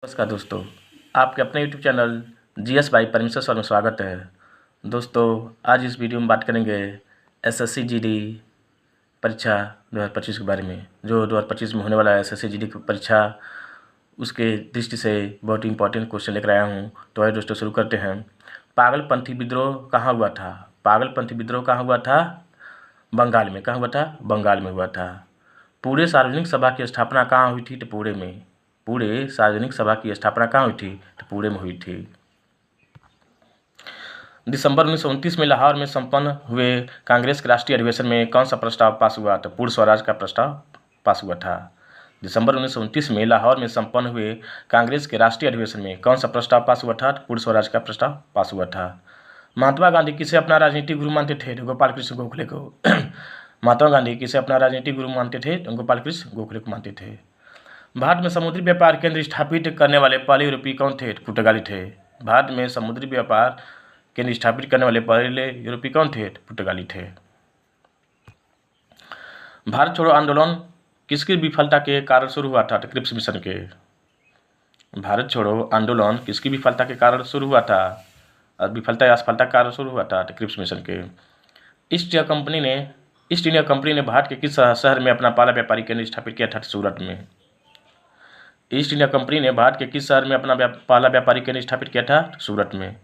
नमस्कार दोस्तों, आपके अपने यूट्यूब चैनल जीएस बाई परमेश्वर सर में स्वागत है। दोस्तों, आज इस वीडियो में बात करेंगे एसएससी जीडी परीक्षा 2025 के बारे में। जो 2025 में होने वाला है एसएससी जीडी की परीक्षा, उसके दृष्टि से बहुत ही इंपॉर्टेंट क्वेश्चन लेकर आया हूँ। तो आइए दोस्तों शुरू करते हैं। पागलपंथी विद्रोह कहाँ हुआ था? पागलपंथी विद्रोह कहाँ हुआ था? बंगाल में। कहाँ हुआ था? बंगाल में हुआ था। पूरे सार्वजनिक सभा की स्थापना कहाँ हुई थी? तो पुणे में। पूरे सार्वजनिक सभा की स्थापना कहाँ हुई थी? तो पुणे में हुई थी। दिसंबर 1929 में लाहौर में संपन्न हुए कांग्रेस के राष्ट्रीय अधिवेशन में कौन सा प्रस्ताव पास हुआ? तो पूर्ण स्वराज का प्रस्ताव पास हुआ था। दिसंबर 1929 में लाहौर में संपन्न हुए कांग्रेस के राष्ट्रीय अधिवेशन में कौन सा प्रस्ताव पास हुआ था? तो पूर्ण स्वराज का प्रस्ताव पास हुआ था। महात्मा गांधी किसे अपना राजनीतिक गुरु मानते थे? गोपाल कृष्ण गोखले को। महात्मा गांधी किसे अपना राजनीतिक गुरु मानते थे? गोपाल कृष्ण गोखले को मानते थे। भारत में समुद्री व्यापार केंद्र स्थापित करने वाले पहले यूरोपीय कौन थे? पुर्तगाली थे। भारत में समुद्री व्यापार केंद्र स्थापित करने वाले पहले यूरोपीय कौन थे? पुर्तगाली थे। भारत छोड़ो आंदोलन किसकी विफलता के कारण शुरू हुआ था? क्रिप्स मिशन के। भारत छोड़ो आंदोलन किसकी विफलता के कारण शुरू हुआ था? और विफलता या असफलता के कारण शुरू हुआ था? क्रिप्स मिशन के। ईस्ट इंडिया कंपनी ने भारत के किस शहर में अपना पहला व्यापारिक केंद्र स्थापित किया था? सूरत में। ईस्ट इंडिया कंपनी ने भारत के किस शहर में अपना पहला व्यापारिक केंद्र स्थापित किया था? सूरत में।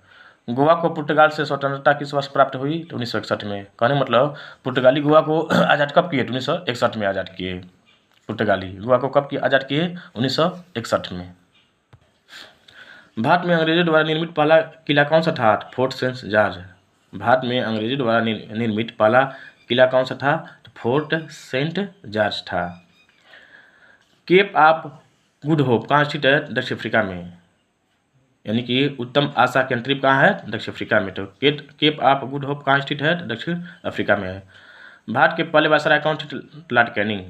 गोवा को पुर्तगाल से स्वतंत्रता किस वर्ष प्राप्त हुई? 1961 में। कहने मतलब पुर्तगाली गोवा को आज़ाद कब किए? 1961 में आज़ाद किए। पुर्तगाली गोवा को कब आज़ाद किए? 1961 में। भारत में अंग्रेजों द्वारा निर्मित पहला किला कौन सा था? Fort Saint George. भारत में अंग्रेजों द्वारा निर्मित पहला किला कौन सा था? फोर्ट सेंट जॉर्ज था। केप ऑफ गुड होप कहाँ स्थित है? दक्षिण अफ्रीका में। यानी कि उत्तम आशा के अंतरिप कहाँ है? दक्षिण अफ्रीका में। तो केप ऑफ गुड होप कहाँ स्थित है? दक्षिण अफ्रीका में है। भारत के पहले वायसराय कौन थे? Lord Canning.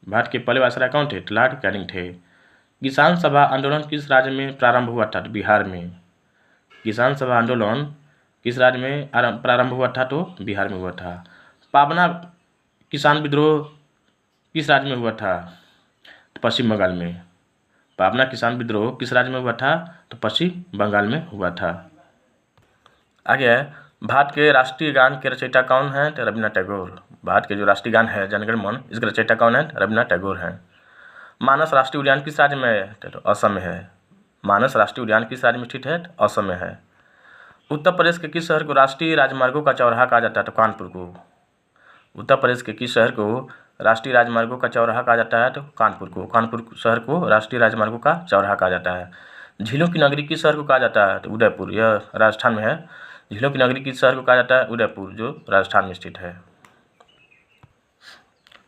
भारत के पहले वायसराय कौन थे? लॉर्ड कैनिंग थे। किसान सभा आंदोलन किस राज्य में प्रारंभ हुआ था? बिहार में। किसान सभा आंदोलन किस राज्य में प्रारंभ हुआ था? तो बिहार में हुआ था। पाबना किसान विद्रोह किस राज्य में हुआ था? तो पश्चिम बंगाल में। पाबना किसान विद्रोह किस राज्य में हुआ था? तो पश्चिम बंगाल में हुआ था। आगे है, भारत के राष्ट्रीय गान के रचयिता कौन है? तो रविन्द्रनाथ टैगोर। भारत के जो राष्ट्रीय गान है जन गण मन, इसके रचयिता कौन है? रविन्द्रनाथ टैगोर हैं। मानस राष्ट्रीय उद्यान किस राज्य में है? तो असम में है। मानस राष्ट्रीय उद्यान किस राज्य में स्थित है? तो असम में है। उत्तर प्रदेश के किस शहर को राष्ट्रीय राजमार्गों का चौराहा कहा जाता है? तो कानपुर को। उत्तर प्रदेश के किस शहर को राष्ट्रीय राजमार्गों का चौराहा कहा जाता है? तो कानपुर को। कानपुर शहर को राष्ट्रीय राजमार्गों का चौराहा कहा जाता है। झीलों की नगरी किस शहर को कहा जाता है? तो उदयपुर। यह राजस्थान में है। झीलों की नगरी किस शहर को कहा जाता है? उदयपुर, जो राजस्थान में स्थित है।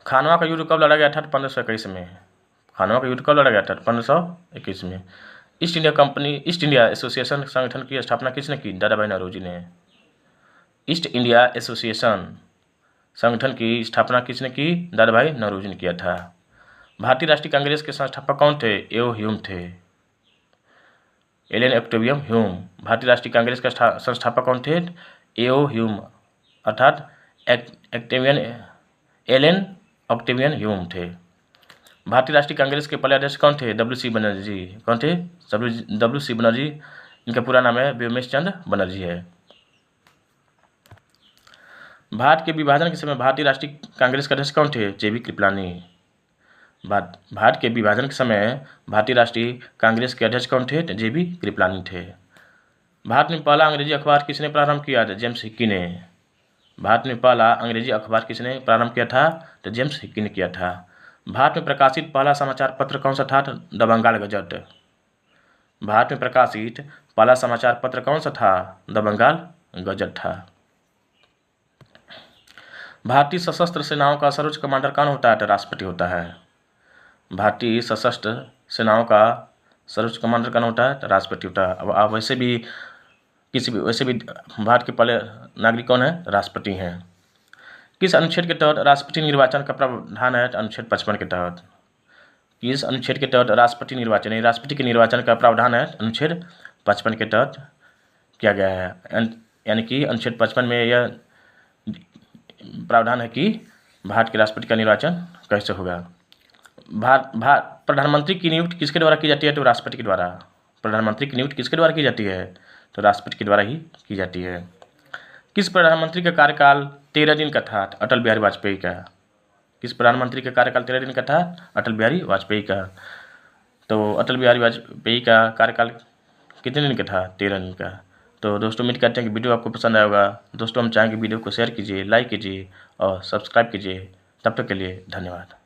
खानवा का युद्ध कब लड़ा गया था? 1521 में। खानवा का युद्ध कब लड़ा गया था? 1521 में। ईस्ट इंडिया एसोसिएशन संगठन की स्थापना किसने की? दादाभाई नौरोजी ने। ईस्ट इंडिया एसोसिएशन संगठन की स्थापना किसने की? दादाभाई नौरोजी ने किया था। भारतीय राष्ट्रीय कांग्रेस के संस्थापक कौन थे? एओ ह्यूम थे। Allan Octavian Hume. भारतीय राष्ट्रीय कांग्रेस का संस्थापक कौन थे? एओ ह्यूम, अर्थात एलन ऑक्टेवियन ह्यूम थे। भारतीय राष्ट्रीय कांग्रेस के पहले अध्यक्ष कौन थे? डब्ल्यू.सी. बनर्जी। कौन थे? डब्ल्यू.सी. बनर्जी। इनका पूरा नाम है व्योमेश चंद्र बनर्जी है। भारत के विभाजन के समय भारतीय राष्ट्रीय कांग्रेस के अध्यक्ष कौन थे? जे.बी. कृपलानी। भारत के विभाजन के समय भारतीय राष्ट्रीय कांग्रेस के अध्यक्ष कौन थे? जे.बी. कृपलानी थे। भारत में पहला अंग्रेजी अखबार किसने प्रारंभ किया? जेम्स हिक्की ने। भारत में पहला अंग्रेजी अखबार किसने प्रारंभ किया था? तो जेम्स हिक्की ने किया था। भारत में प्रकाशित पहला समाचार पत्र कौन सा था? The Bengal gazette. भारत में प्रकाशित पहला समाचार पत्र कौन सा था? द बंगाल गजट था। भारतीय सशस्त्र सेनाओं का सर्वोच्च कमांडर कौन होता है? तो राष्ट्रपति होता है। भारतीय सशस्त्र सेनाओं का सर्वोच्च कमांडर कौन होता है? तो राष्ट्रपति होता है। अब आप वैसे भी भारत के पहले नागरिक कौन है? राष्ट्रपति हैं। किस अनुच्छेद के तहत राष्ट्रपति निर्वाचन का प्रावधान है? अनुच्छेद 55 के तहत। किस अनुच्छेद के तहत राष्ट्रपति के निर्वाचन का प्रावधान है? अनुच्छेद 55 के तहत किया गया है। यानी कि अनुच्छेद 55 में यह प्रावधान है कि भारत के राष्ट्रपति का निर्वाचन कैसे होगा। प्रधानमंत्री की नियुक्ति किसके द्वारा की जाती है? तो राष्ट्रपति के द्वारा। प्रधानमंत्री की नियुक्ति किसके द्वारा की जाती है? तो राष्ट्रपति के द्वारा ही की जाती है। किस प्रधानमंत्री का कार्यकाल 13 दिन का था? अटल बिहारी वाजपेयी का। किस प्रधानमंत्री का कार्यकाल 13 दिन का था? अटल बिहारी वाजपेयी का। तो अटल बिहारी वाजपेयी का कार्यकाल कितने दिन का था? 13 दिन का। तो दोस्तों उम्मीद करते हैं कि वीडियो आपको पसंद आया होगा। दोस्तों हम चाहेंगे वीडियो को शेयर कीजिए, लाइक कीजिए और सब्सक्राइब कीजिए। तब तक के लिए धन्यवाद।